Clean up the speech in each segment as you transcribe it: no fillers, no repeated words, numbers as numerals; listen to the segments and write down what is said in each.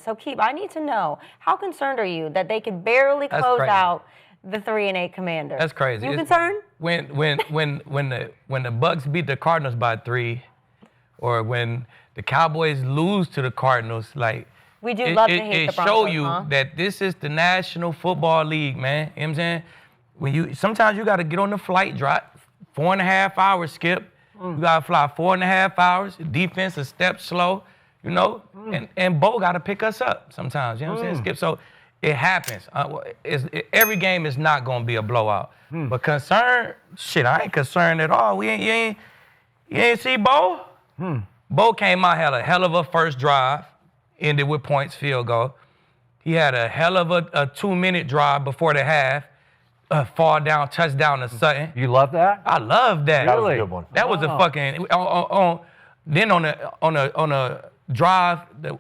So, Aqib, I need to know, how concerned are you that they could barely close out the 3-8 Commanders? That's crazy. You concerned? When the Bucks beat the Cardinals by 3, or when the Cowboys lose to the Cardinals, like we do love to hate the Broncos. It show you that this is the National Football League, man. You know what I'm saying? Sometimes you got to get on the flight, drive 4.5 hours, Skip. You got to fly 4.5 hours. Defense a step slow, you know. And Bo got to pick us up sometimes. You know what I'm saying, Skip? So it happens. Every game is not going to be a blowout. But concern, shit, I ain't concerned at all. You ain't see Bo? Bo came out, had a hell of a first drive, ended with points, field goal. He had a hell of a 2-minute drive before the half. Fall down, touchdown to Sutton. You love that? I love that. Really? That was a good one. That was a fucking then on a drive, the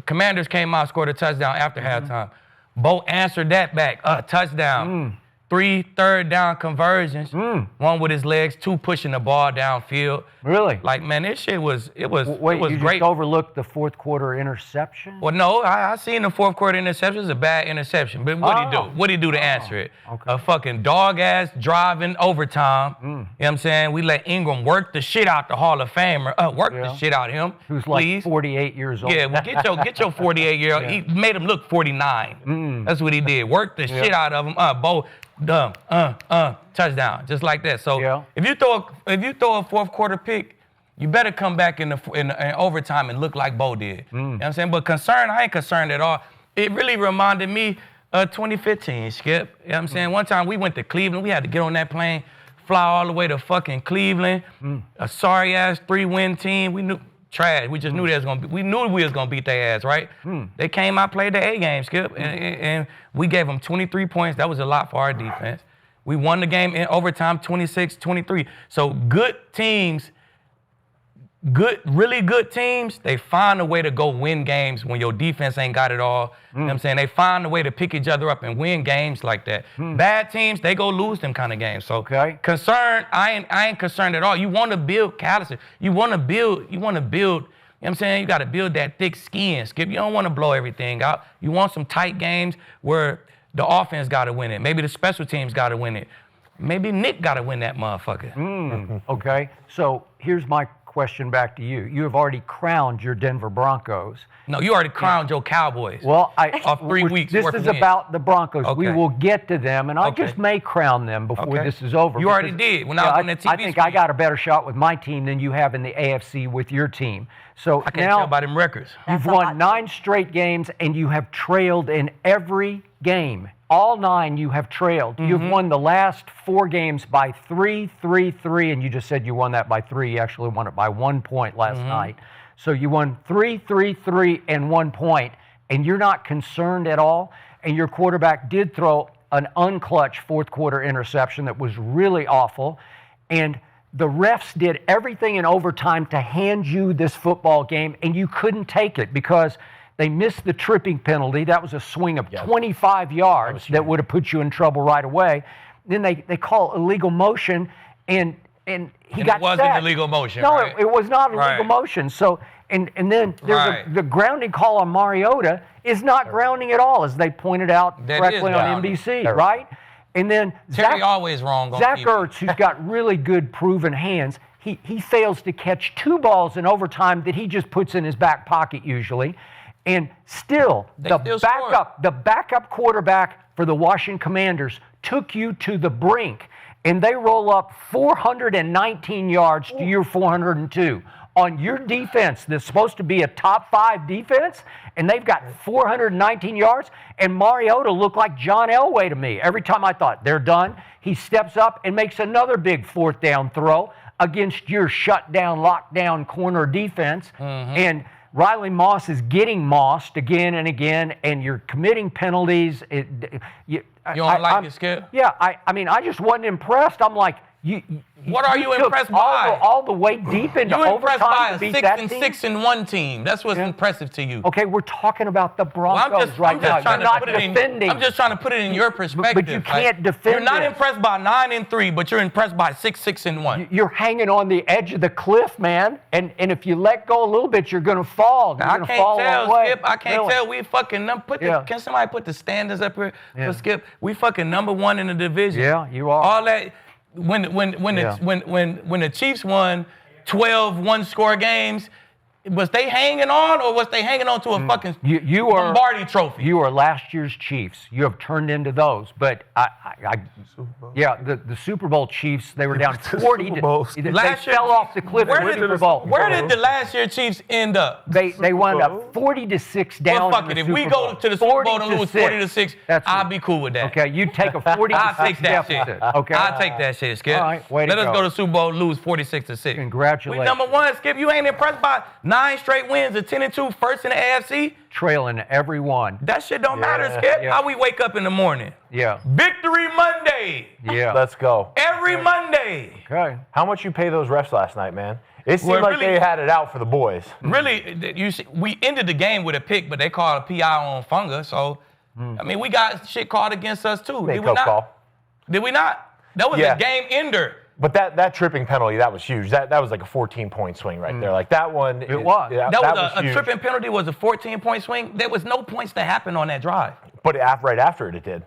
Commanders came out, scored a touchdown after halftime. Bo answered that back, touchdown. 3 third-down conversions. One with his legs, 2 pushing the ball downfield. Really? Like, man, this shit was Wait, you great. Just overlooked the fourth quarter interception? Well, no, I seen the fourth quarter interception. It's a bad interception. But what'd he do? What'd he do to answer it? Okay. A fucking dog-ass driving overtime. You know what I'm saying? We let Ingram work the shit out the Hall of Famer. Work the shit out of him. Who's please. Like 48 years old. Yeah, well, get your 48-year-old. He made him look 49. That's what he did. Work the shit out of him. Bo, dumb, touchdown, just like that. So if you throw a fourth quarter pick, you better come back in overtime and look like Bo did. You know what I'm saying? But concerned, I ain't concerned at all. It really reminded me of 2015, Skip. You know what I'm saying? One time we went to Cleveland. We had to get on that plane, fly all the way to fucking Cleveland. A sorry-ass 3-win team. We knew trash. We just knew we knew we was gonna beat their ass, right? They came out, played the A game, Skip, and we gave them 23 points. That was a lot for our defense. We won the game in overtime, 26-23. So good teams, really good teams, they find a way to go win games when your defense ain't got it all. You know what I'm saying? They find a way to pick each other up and win games like that. Bad teams, they go lose them kind of games. So concerned, I ain't concerned at all. You want to build calluses. You want to build, you know what I'm saying? You got to build that thick skin, Skip. You don't want to blow everything out. You want some tight games where the offense got to win it. Maybe the special teams got to win it. Maybe Nick got to win that motherfucker. Okay, so here's my question back to you. You have already crowned your Denver Broncos. No, you already crowned your Cowboys. Well, off 3 weeks. This is about the Broncos. Okay. We will get to them, and I just may crown them before this is over. You already did when I was on the TV I think I got a better shot with my team than you have in the AFC with your team. So I can't tell by them records. You've won 9 straight games, and you have trailed in every game. All 9 you have trailed. You've won the last 4 games by 3, 3, 3, and you just said you won that by 3. You actually won it by 1 point last night. So you won 3, 3, 3, and 1 point, and you're not concerned at all. And your quarterback did throw an unclutched fourth quarter interception that was really awful. And the refs did everything in overtime to hand you this football game, and you couldn't take it because they missed the tripping penalty. That was a swing of 25 yards that would have put you in trouble right away. Then they call illegal motion, and he got it wasn't sacked. illegal motion, No, right? it was not illegal motion. So, and then there's the grounding call on Mariota is not grounding at all, as they pointed out correctly on NBC, right? And then Terry always wrong on Zach TV. Ertz, who's got really good proven hands, he fails to catch 2 balls in overtime that he just puts in his back pocket usually. And still, the backup quarterback for the Washington Commanders took you to the brink, and they roll up 419 yards to your 402 on your defense that's supposed to be a top 5 defense, and they've got 419 yards, and Mariota looked like John Elway to me. Every time I thought they're done, he steps up and makes another big 4th down throw against your shut-down, lockdown corner defense, and Riley Moss is getting mossed again and again, and you're committing penalties. You don't like it, Skip? Yeah, I mean, I just wasn't impressed. I'm like, What are you impressed by? All the way deep into You're impressed by overtime a to beat that 6-6-1 team. That's what's impressive to you. Okay, we're talking about the Broncos right now. You're not defending. I'm just trying to put it in your perspective. But you can't defend. You're not impressed by 9-3, but you're impressed by 6-6-1. You're hanging on the edge of the cliff, man. And if you let go a little bit, you're going to fall. I can't tell, Skip. I can't tell. We fucking Can somebody put the standards up here for Skip? We fucking number 1 in the division. Yeah, you are. All that. When the Chiefs won 12 one-score games, was they hanging on, or was they hanging on to a fucking Lombardi trophy? You are last year's Chiefs. You have turned into those. But the Super Bowl Chiefs, they were down 40. They fell off the cliff in the Super Bowl. Where did the last year Chiefs end up? They wound up 40-6 down. Well, fuck it. If we go to the Super Bowl and lose 40-6, I'll be cool with that. Okay, you take a 40-6 I'll take that deficit. shit. Okay, I'll take that shit, Skip. All right, way to Let us go to the Super Bowl and lose 46-6. Congratulations. We number 1, Skip. You ain't impressed by 9 straight wins, a 10-2, first in the AFC? Trailing every one. That shit don't matter, Skip. How we wake up in the morning. Yeah. Victory Monday. Yeah. Let's go. Every Monday. Okay. How much you pay those refs last night, man? It seemed like they had it out for the boys. Really, we ended the game with a pick, but they called a PI on Funga. So, I mean, we got shit called against us, too. Did we not? Call. Did we not? That was a game ender. But that tripping penalty, that was huge. That was like a 14-point swing right there. Like that one. It was. Yeah, that was a tripping penalty was a 14-point swing. There was no points that happened on that drive. But right after it did.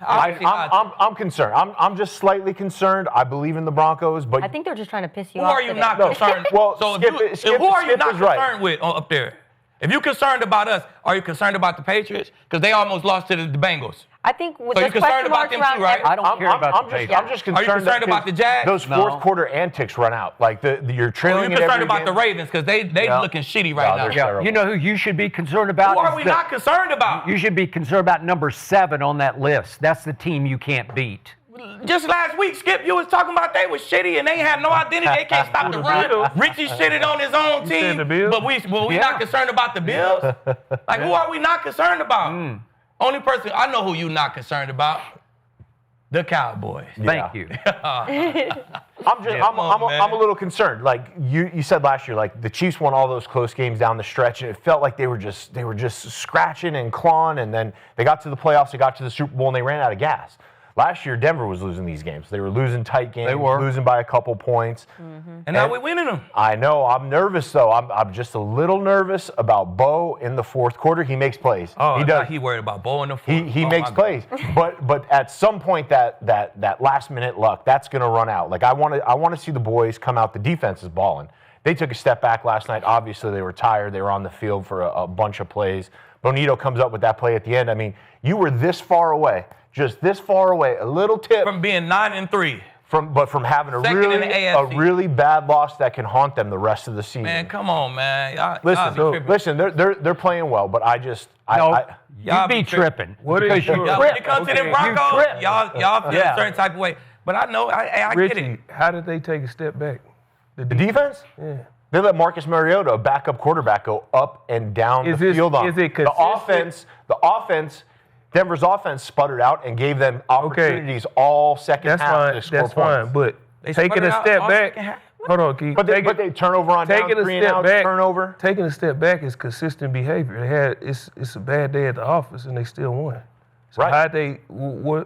I'm concerned. I'm just slightly concerned. I believe in the Broncos, but I think they're just trying to piss you who off. Are you not concerned? Well, so who are you not concerned with up there? If you're concerned about us, are you concerned about the Patriots? Because they almost lost to the Bengals. I think with you're concerned about them too, right? I don't care about the Patriots. I'm just concerned. Are you concerned about the Jags? Those fourth quarter antics run out. Like you're trailing. You're concerned about the Ravens because they looking shitty right now. Yeah. You know who you should be concerned about? Who are we not concerned about? You should be concerned about number 7 on that list. That's the team you can't beat. Just last week, Skip, you was talking about they was shitty and they had no identity. They can't stop the run. Richie shitted on his own team, but we not concerned about the Bills. Like who are we not concerned about? Only person I know who you not concerned about. The Cowboys. Thank you. I'm a little concerned. Like you said last year, like the Chiefs won all those close games down the stretch, and it felt like they were just scratching and clawing, and then they got to the playoffs, they got to the Super Bowl, and they ran out of gas. Last year, Denver was losing these games. They were losing tight games, losing by a couple points. And now we're winning them. I know. I'm nervous, though. I'm just a little nervous about Bo in the fourth quarter. He makes plays. Oh, he does. He worried about Bo in the fourth. He makes plays. But at some point, that last-minute luck, that's going to run out. Like, I want to see the boys come out. The defense is balling. They took a step back last night. Obviously, they were tired. They were on the field for a bunch of plays. Bonito comes up with that play at the end. I mean, you were this far away. Just this far away, a little tip from being 9-3, from having a really bad loss that can haunt them the rest of the season. Man, come on, man. Listen, they're playing well, but I just you'd be tripping. When it comes to the Broncos, y'all feel a certain type of way. But I know I Richie, get it. How did they take a step back? The defense? Yeah. They let Marcus Mariota, a backup quarterback, go up and down the field. Is it consistent? The offense. Denver's offense sputtered out and gave them opportunities all second half to score points. That's fine, but taking a step back. Hold on, Keith. But they turnover on down, 3 and outs, turnover. Taking a step back is consistent behavior. It's a bad day at the office, and they still won. So how they how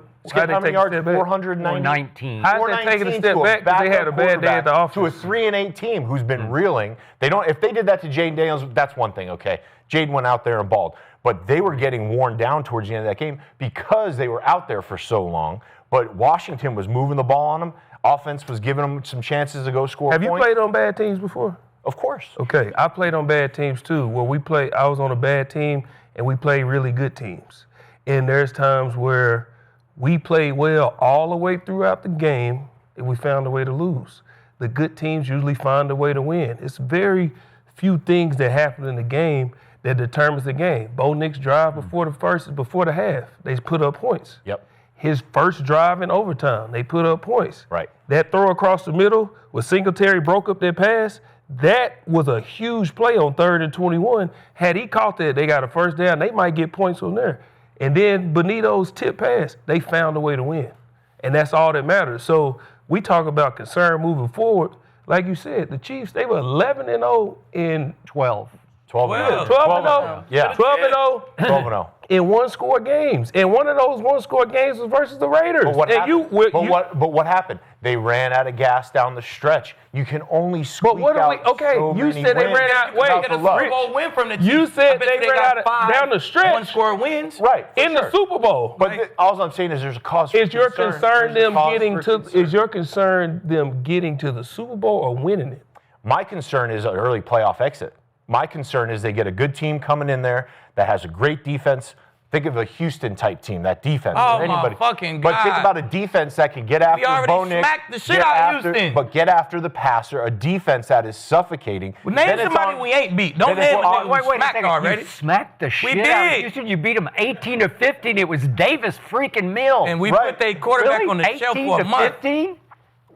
many yards? 419. How they taking a step back because they had a bad day at the office? To a 3-8 team who's been reeling. If they did that to Jaden Daniels, that's one thing, okay. Jaden went out there and balled. But they were getting worn down towards the end of that game because they were out there for so long. But Washington was moving the ball on them. Offense was giving them some chances to go score points. Have you played on bad teams before? Of course. Okay, I played on bad teams too. I was on a bad team, and we played really good teams. And there's times where we played well all the way throughout the game, and we found a way to lose. The good teams usually find a way to win. It's very few things that happen in the game that determines the game. Bo Nix drive before the half. They put up points. Yep. His first drive in overtime, they put up points. Right. That throw across the middle where Singletary broke up their pass, that was a huge play on 3rd and 21. Had he caught that, they got a first down, they might get points on there. And then Bonito's tip pass, they found a way to win. And that's all that matters. So we talk about concern moving forward. Like you said, the Chiefs, they were 11-0 in 12. 12-0. 12-0. Yeah. 12-0. 12-0. In one-score games. And one of those one-score games was versus the Raiders. But what happened? They ran out of gas down the stretch. You can only squeak out so you many said they wins ran out. without Wait, the a luck. Super Bowl win from the Chiefs. You said they ran got out five down the stretch. one-score wins. Right. In the Super Bowl. But all I'm saying is there's a cause for Is your concern. concern There's a them cause getting for to? concern. Is your concern them getting to the Super Bowl or winning it? My concern is an early playoff exit. My concern is they get a good team coming in there that has a great defense. Think of a Houston-type team, that defense. Oh, anybody. my fucking But think God. about a defense that can get after already Bo Nix. smacked the shit out of Houston. But get after the passer, a defense that is suffocating. Well, name Then it's somebody on- we ain't beat. Don't then it's name on- them. Wait a Smacked second. already. You smacked the shit out did. of Houston. You beat them 18-15. It was Davis freaking Mills. And we Right. put their quarterback really? on the shelf for a month. 18-15?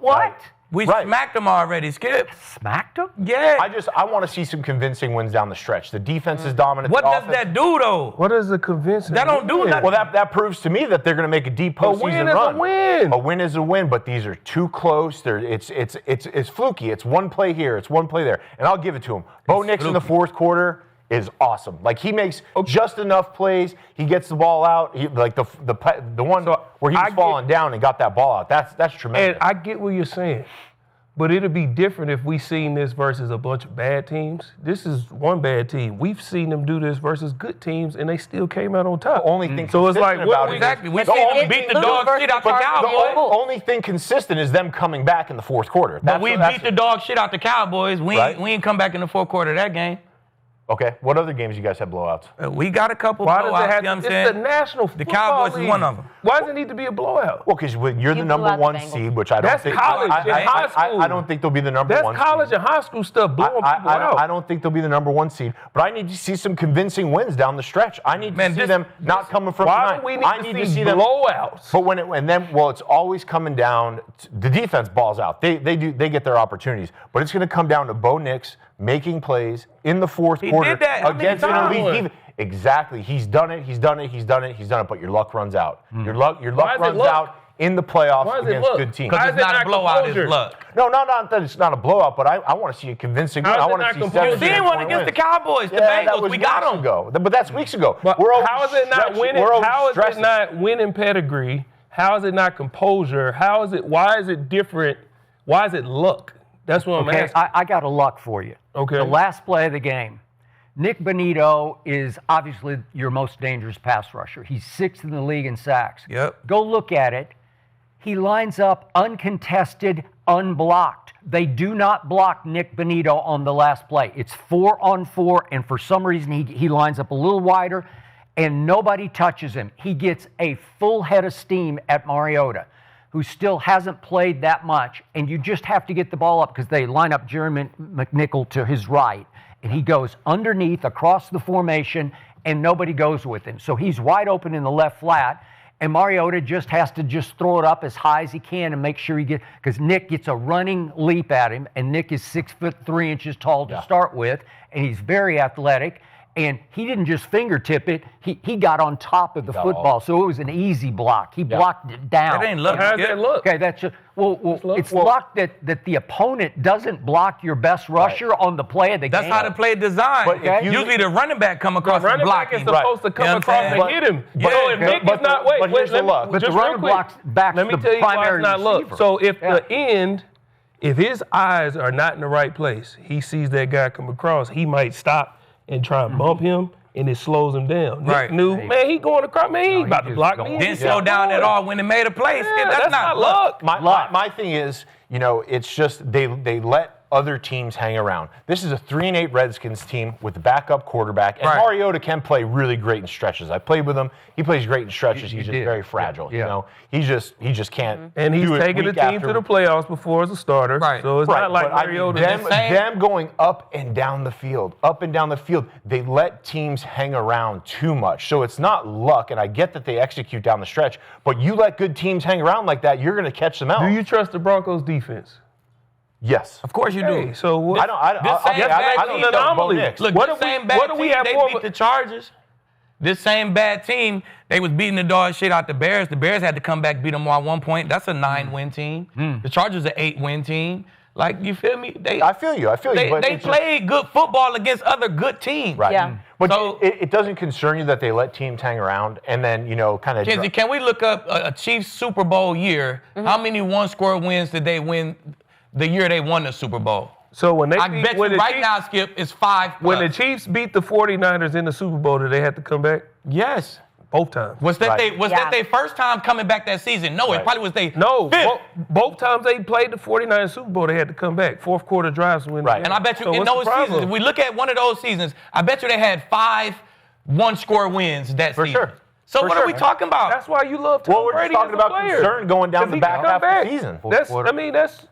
What? Right. We Right. smacked them already, Skip. Smacked them? Yeah. I want to see some convincing wins down the stretch. The defense is dominant. What the does offense- that do, though? What is the convincing? That don't do win? nothing. Well, that proves to me that they're going to make a deep postseason win is a run. win. A win is a win, but these are too close. It's fluky. It's one play here. It's one play there, and I'll give it to him. Bo Nix in the fourth quarter is awesome. Like he makes just enough plays. He gets the ball out. Like the one where he was falling down and got that ball out. That's tremendous. And I get what you're saying, but it'd be different if we seen this versus a bunch of bad teams. This is one bad team. We've seen them do this versus good teams, and they still came out on top. The only thing So it's like, consistent what about we- it is- Exactly. We the seen only them beat the thing- dog shit out the but the Cowboys. only thing consistent is them coming back in the fourth quarter. But we beat the dog shit out the Cowboys. We Right. ain't come back in the fourth quarter of that game. Okay. What other games you guys have blowouts? We got a couple Why does blowouts, it have you know what I'm to? saying? It's the National The Football Cowboys is League. one of them. Why does it need to be a blowout? Well, because you're the You blew number out the one Bengals. seed, which I don't That's think. college and high school. I don't think they'll be the number That's one. college seed. and high school stuff blowing people out. I don't think they'll be the number one seed, but I need to see some convincing wins down the stretch. I need to see them not coming from Why behind. do we need I to need see to see them blowouts? But it's always coming down. The defense balls out. They get their opportunities, but it's going to come down to Bo Nix making plays in the fourth quarter did that. How many against an times? elite defense. Exactly. He's done it. But your luck runs out. Your luck Why is it runs luck? out in the playoffs Why is it against luck? good teams. Because Why it's is it not a not blowout, composure? it's luck. No, not that it's not a blowout, but I want to see a convincing win. How is I it want not to see composure? 7 You seen one 10-point against the wins. Cowboys, the Yeah, that Bengals. was We got weeks them. ago. But that's weeks ago. But We're how is it not overstretching- winning? we're How is it overstressing. not winning pedigree? How is it not composure? How is it? Why is it different? Why is it luck? That's what I'm Okay, asking. I got a luck for you. Okay. The last play of the game. Nick Bonito is obviously your most dangerous pass rusher. He's 6th in the league in sacks. Yep. Go look at it. He lines up uncontested, unblocked. They do not block Nick Bonito on the last play. It's 4-on-4, and for some reason he lines up a little wider, and nobody touches him. He gets a full head of steam at Mariota, who still hasn't played that much, and you just have to get the ball up because they line up Jeremy McNichol to his right, and he goes underneath across the formation, and nobody goes with him. So he's wide open in the left flat, and Mariota just has to just throw it up as high as he can and make sure he gets, because Nick gets a running leap at him, and Nick is 6'3" tall to start with, and he's very athletic. And he didn't just fingertip it, he got on top of the football. So it was an easy block. He blocked it down. That ain't luck. How does that look? Okay, that's just, it's luck that the opponent doesn't block your best rusher on the play of the That's game. how the play is designed. But if you- Usually the running back come across and Running block back is him. supposed to come You know what I'm across and saying? hit him. Yeah, So if Nick but is not, but here's the luck. But the just real running quick, backs let me the tell you why primary it's not luck. receiver. So if Yeah. the end, if his eyes are not in the right place, he sees that guy come across, he might stop and try and bump him, and it slows him down. Right. Nick knew, man, he going across, man, he No, ain't about he to just block going. me. Didn't slow down at all when they made a play. Yeah, that's not luck. My thing is, it's just they let other teams hang around. This is a 3-8 Redskins team with a backup quarterback, and Right. Mariota can play really great in stretches. I played with him. He plays great in stretches. He's just did. very fragile. Yeah. He just can't. And he's do it taking the week team after to the playoffs before as a starter. Right. So it's Right, not like but I mean, Mariota. them going up and down the field, they let teams hang around too much. So it's not luck, and I get that they execute down the stretch, but you let good teams hang around like that, you're going to catch them out. Do you trust the Broncos defense? Yes. Of course you do. Hey, so what? This same bad I team- don't know Bo anomaly. Nix. Look, What the do we- same bad what do we team, have they more beat of a- the Chargers. this same bad team, they was beating the dog shit out the Bears. The Bears had to come back, beat them at one point. That's a 9-win team. The Chargers an 8-win team. Like, you feel me? I feel you. But they played good football against other good teams. Right. Yeah. But So- it doesn't concern you that they let teams hang around and then, kind of. Kenzie, can we look up a Chiefs Super Bowl year? How many one-score wins did they win the year they won the Super Bowl? So when they I bet you right now, Skip, it's 5+. when the Chiefs beat the 49ers in the Super Bowl, did they have to come back? Yes. Both times. Was that Right. that their first time coming back that season? No, it Right. probably was their No, fifth. both times they played the 49ers Super Bowl, they had to come back. Fourth quarter drives to win. Right. And I bet you So in what's the those problem? seasons, if we look at one of those seasons, I bet you they had 5 one-score wins that For season. sure. So For what sure. are we talking about? That's why you love Tom Well, we're just Brady talking as a about player. concern going down 'Cause the he back can half come of back. the season. That's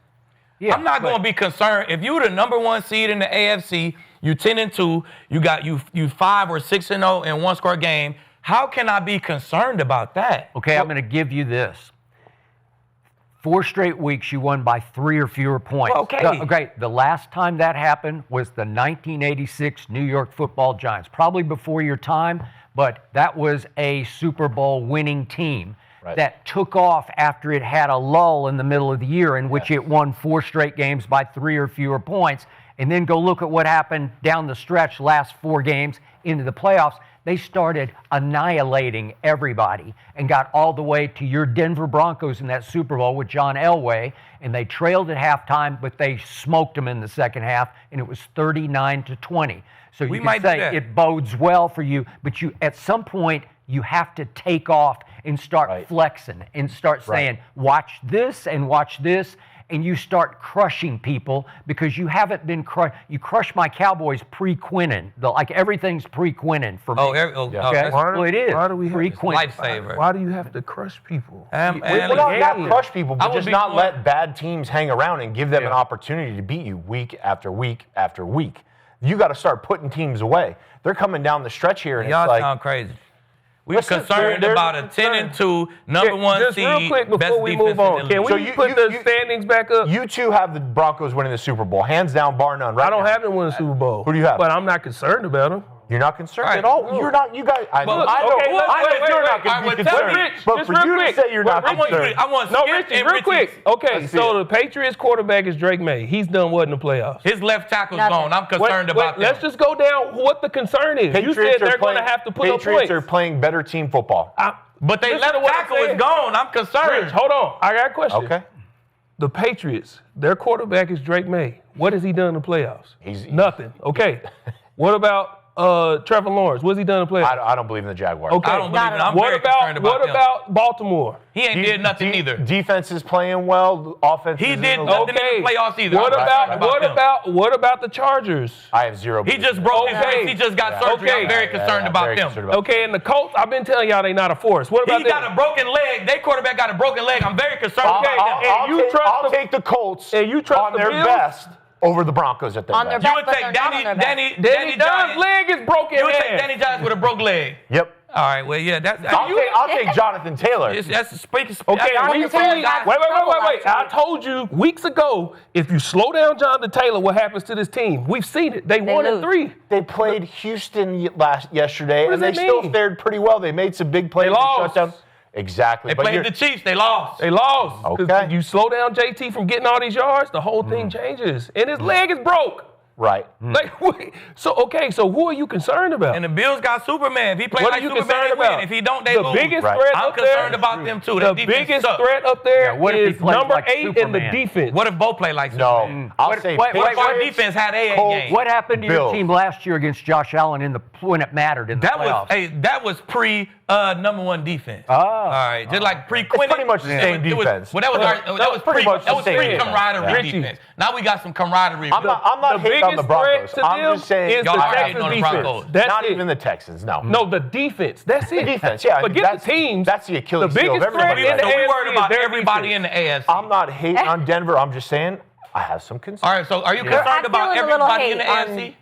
Yeah, I'm not going to be concerned. If you were the number 1 seed in the AFC, you 10-2, you got you 5 or 6-0 in one-score game. How can I be concerned about that? Okay, I'm going to give you this. 4 straight weeks you won by 3 or fewer points. Okay. The last time that happened was the 1986 New York Football Giants. Probably before your time, but that was a Super Bowl winning team that took off after it had a lull in the middle of the year in which it won 4 straight games by 3 or fewer points. And then go look at what happened down the stretch, last 4 games into the playoffs. They started annihilating everybody and got all the way to your Denver Broncos in that Super Bowl with John Elway, and they trailed at halftime, but they smoked them in the second half, and it was 39-20. So you might can do say that. it bodes well for you, but you at some point you have to take off and start flexing and start saying, watch this and watch this. And you start crushing people because you haven't been You crush my Cowboys pre-Quinnen. Like everything's pre-Quinnen for me. Okay. Well, it is. Why do we have pre-Quinnen. Lifesaver. Why do you have to crush people? Well, not crush people, I but would just be not more- let bad teams hang around and give them an opportunity to beat you week after week after week. You got to start putting teams away. They're coming down the stretch here, and Y'all it's like, sound crazy. We're Listen, concerned there's about a a concern. 10-2 number 1 Just seed. real quick best before we defense move on, in the can league. we So put the standings back up? you two have the Broncos winning the Super Bowl, hands down, bar none. Right I don't now. have them win the Super Bowl. Who do you have? But I'm not concerned about them. You're not concerned Right. at all. You're not. You guys. I know. But- I know. okay, let's- I know wait, you're wait, not going wait. to be Tell concerned. Rich, But just for real you quick. to say you're not I want concerned. No, Skip Richie, and real Richie's- quick. Okay, Let's see so it. the Patriots quarterback is Drake May. He's done what in the playoffs? His left tackle's Nothing. gone. I'm concerned about that. Let's just go down what the concern is. You said they're going to have to put up Patriots points. are playing better team football. But they Listen left to what I'm tackle is saying. gone. I'm concerned. Rich, hold on. I got a question. Okay. The Patriots, their quarterback is Drake May. What has he done in the playoffs? He's- Nothing. Okay. What about Trevor Lawrence? What's he done in the playoffs? I don't believe in the Jaguars. Okay. I don't believe it. I'm what very about concerned about what them. about Baltimore? He ain't did nothing either. Defense is playing well. Offense. He is did in the- nothing in the playoffs either. What I'm about concerned what them. about the Chargers? I have zero. He belief just in broke them. his Okay. wrist. He just got Yeah. surgery. Okay. I'm very concerned about very them. concerned about Okay, and the Colts, I've been telling y'all they not a force. What about He them? got a broken leg. Their quarterback got a broken leg. I'm very concerned Okay, about them. and you trust I'll the- take the Colts and you trust on the their Bills? best over the Broncos at their On their best. best. You would But take they're not on their back. Danny Danny John's Giants. leg is broken. You would take man. Danny Giants with a broke leg. Yep. All right, well, yeah, that's I'll take Jonathan Taylor. that's speaking. Okay, Jonathan we Taylor see. got Wait. trouble I last week. told you weeks ago, if you slow down Jonathan Taylor, what happens to this team? We've seen it. They won in lose. 3. They played Houston yesterday, What and does they that still mean? fared pretty well. They made some big plays. They lost. Shut down. Exactly. They but played you're- the Chiefs. They lost. They lost. 'Cause Okay. You slow down JT from getting all these yards, the whole thing changes, and his leg is broke. right. Like, wait, so who are you concerned about? And the Bills got Superman. If he plays What like are you Superman, concerned they win. about? If he don't, they the lose. biggest Right. threat I'm up there. concerned about them too. The Their defense biggest sucks. threat up there Yeah, what if he is plays number like 8 in the Superman? defense. What if both play like Superman? No. I'll say wait, What if our Patriots, defense had a Colts, game? What happened to your Bills. team last year against Josh Allen when it mattered in the That playoffs? was that was pre number 1 defense. Oh. All right, just like pre Quinn. pretty much the same defense. Well, that was that was pretty pre much that the was same pre defense. camaraderie Richie. defense. Now we got some camaraderie. I'm not the hating on the biggest Broncos. threat to I'm them just saying is Y'all the are hating Texans on the defense. Broncos. That's not it. even the Texans. No. No, the defense. That's it. defense. Yeah, Forget that's- the teams. that's the Achilles The heel of biggest threat everybody in right the so we AFC worried is about their everybody defense. in the AFC. I'm not hating on Denver. I'm just saying I have some concerns. All right, so are you I'm concerned about feeling a little everybody in the hate on- AFC?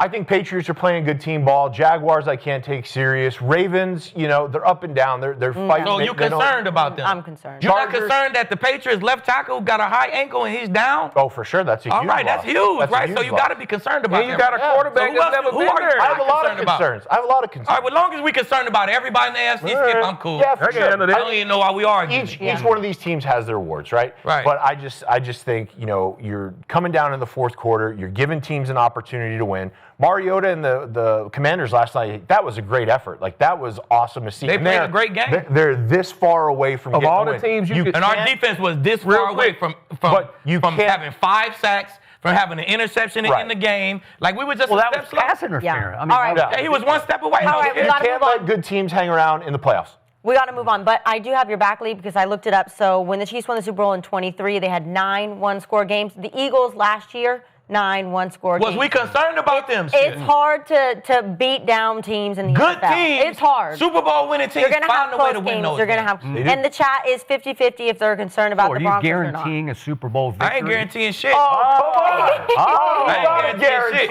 I think Patriots are playing good team ball. Jaguars, I can't take serious. Ravens, they're up and down. They're fighting. So you concerned about them? I'm concerned. You're not concerned that the Patriots left tackle got a high ankle and he's down? Oh, for sure. That's a huge All right, loss. that's huge, That's a right? huge So you loss. got to be concerned about And you them. got a quarterback So that's never been there. I have a lot of concerned about? concerns. I have a lot of concerns. All right, well, as long as we're concerned about everybody in the AFC, Skip, I'm cool. Yeah, for I can sure. handle I that. don't even know why we arguing. Each one of these teams has their awards, right? Right. But I just think, you're coming down in the fourth quarter. You're giving teams an opportunity to win. Mariota and the Commanders last night, that was a great effort. Like, that was awesome to see. They And played a great game. They're this far away from Of getting all the the win. teams you could- And our can't- defense was this Real far away quick. But you from can't- having 5 sacks, from having an interception Right. in the game. Like, we were just Well, a that step was slow. pass interference. Yeah. I mean, All right. Yeah, he was one step away. All right, we You gotta can't move let on. good teams hang around in the playoffs. We got to move on, but I do have your back lead because I looked it up. So when the Chiefs won the Super Bowl in 23, they had 9 one-score games. The Eagles last year, 9 one-score games. Was we concerned about them? It's hard to beat down teams in the Good NFL. teams. It's hard. Super Bowl winning teams You're going to have find a way close to win games. those You're going to games. have, and the chat is 50-50 if they're concerned about Oh, are the you Broncos or not. guaranteeing a Super Bowl victory? I ain't guaranteeing shit. Oh, come on. Oh, I ain't guaranteeing shit.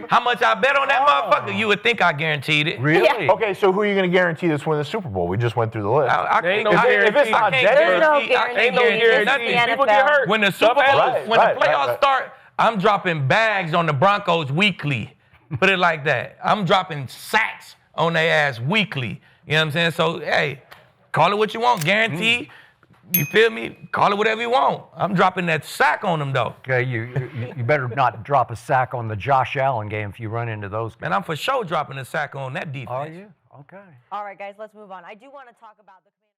How much I bet on that motherfucker? You would think I guaranteed it. really? Okay, so who are you going to guarantee that's winning the Super Bowl? We just went through the list. I There ain't can't- no I- guarantee. if it's not I can't Denver, There's no I can't guarantee. Ain't no guarantee It's guarantee. the nothing. People get NFL. hurt. When the Super Bowl, Right, when right, the playoffs right. start, I'm dropping bags on the Broncos weekly. Put it like that. I'm dropping sacks on their ass weekly. You know what I'm saying? So, hey, call it what you want. Guarantee. You feel me? Call it whatever you want. I'm dropping that sack on them, though. Okay, you better not drop a sack on the Josh Allen game if you run into those guys. Man, I'm for sure dropping a sack on that defense. Are you? Okay. All right, guys, let's move on. I do want to talk about the